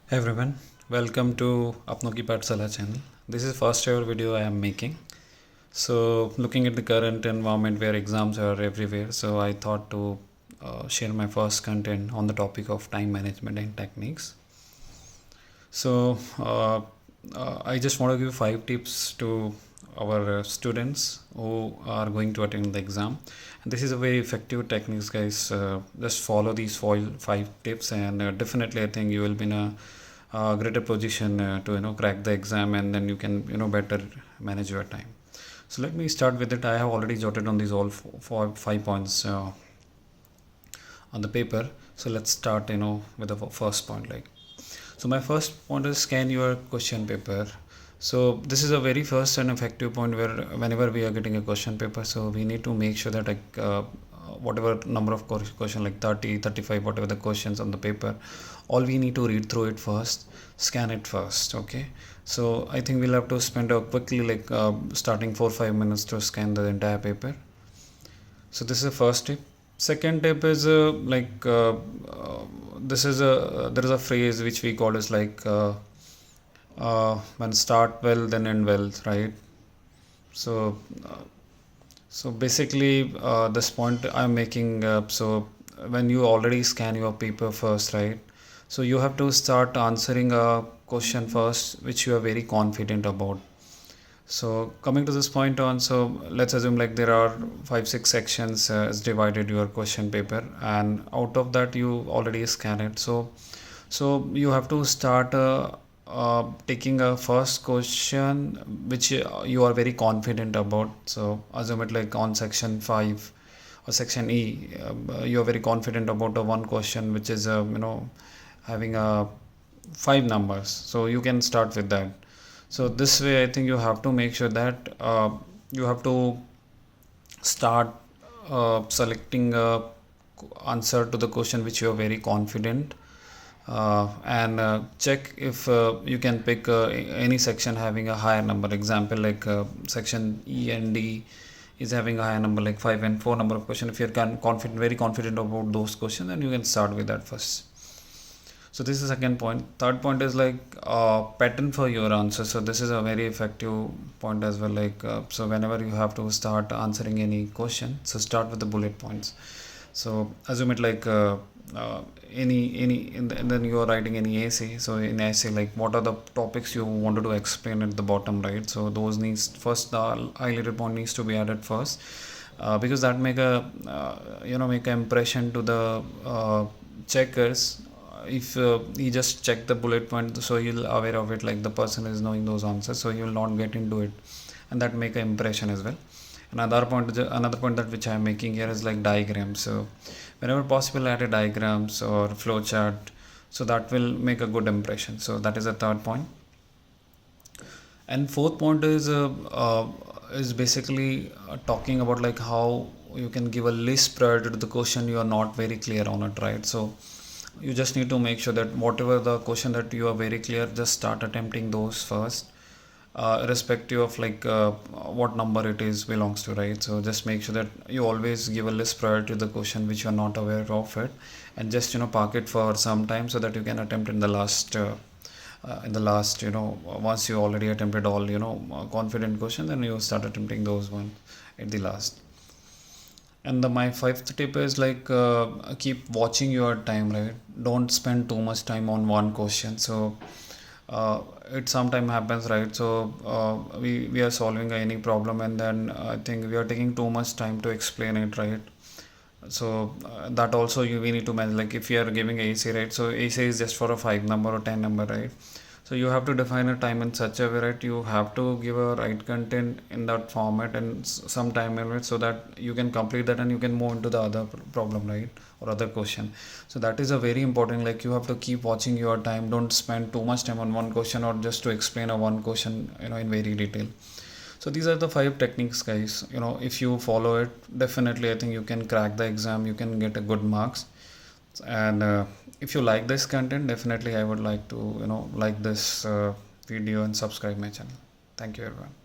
Hey everyone, welcome to Apno Ki Pathshala channel. This is first ever video I am making. So looking at the current environment where exams are everywhere, so I thought to share my first content on the topic of time management and techniques. So I just want to give 5 tips to our students who are going to attend the exam. And this is a very effective techniques, guys. Just follow these 5 tips, and definitely I think you will be in a greater position to crack the exam, and then you can better manage your time. So let me start with it. I have already jotted on these all 5 points on the paper. So let's start with the first point. So my first point is scan your question paper. So this is a very first and effective point where whenever we are getting a question paper, so we need to make sure that whatever number of question, like 30, 35, whatever the questions on the paper, all we need to read through it first, scan it first. Okay, so I think we'll have to spend a quickly starting 4-5 minutes to scan the entire paper. So this is the first tip. Second tip is this is a there is a phrase which we call as when start well then end well, right? So so basically this point I'm making, so when you already scan your paper first, right? So you have to start answering a question first which you are very confident about. So coming to this point on, so let's assume like there are 5-6 sections as divided your question paper, and out of that you already scan it. So you have to start taking a first question which you are very confident about. So assume it like on section 5 or section E, you are very confident about a one question which is having a 5 numbers. So you can start with that. So this way I think you have to make sure that you have to start selecting a answer to the question which you are very confident, and check if you can pick any section having a higher number. Example like section E and D is having a higher number like 5 and 4 number of question. If you're confident, very confident about those questions, then you can start with that first. So this is the second point. Third point is like pattern for your answer. So this is a very effective point as well. So whenever you have to start answering any question, so start with the bullet points. So assume it like any and then you are writing any essay. So in essay, like what are the topics you wanted to explain at the bottom, right? So those needs first, the highlighted point needs to be added first, because that make a make an impression to the checkers. If he just check the bullet point, so he'll aware of it, like the person is knowing those answers, so he will not get into it, and that make an impression as well. Another point that which I am making here is like diagrams. So whenever possible add a diagrams or flow chart, so that will make a good impression. So that is the third point. And fourth point is basically talking about like how you can give a list priority to the question you are not very clear on it, right? So you just need to make sure that whatever the question that you are very clear, just start attempting those first, irrespective of what number it is belongs to, right? So just make sure that you always give a list priority to the question which you are not aware of it, and just park it for some time so that you can attempt in the last once you already attempted all confident question, then you start attempting those one at the last. And my fifth tip is keep watching your time, right? Don't spend too much time on one question. So it sometimes happens, right? So we are solving any problem, and then I think we are taking too much time to explain it, right? So that also we need to manage. Like if you are giving AC, right? So AC is just for a 5 number or 10 number, right? So you have to define a time in such a way, right? You have to give a right content in that format and some time limit, so that you can complete that and you can move into the other problem, right? Or other question. So that is a very important, like you have to keep watching your time. Don't spend too much time on one question or just to explain a one question in very detail. So these are the 5 techniques, guys. If you follow it, definitely I think you can crack the exam, you can get a good marks. And if you like this content, definitely I would like to like this video and subscribe my channel. Thank you everyone.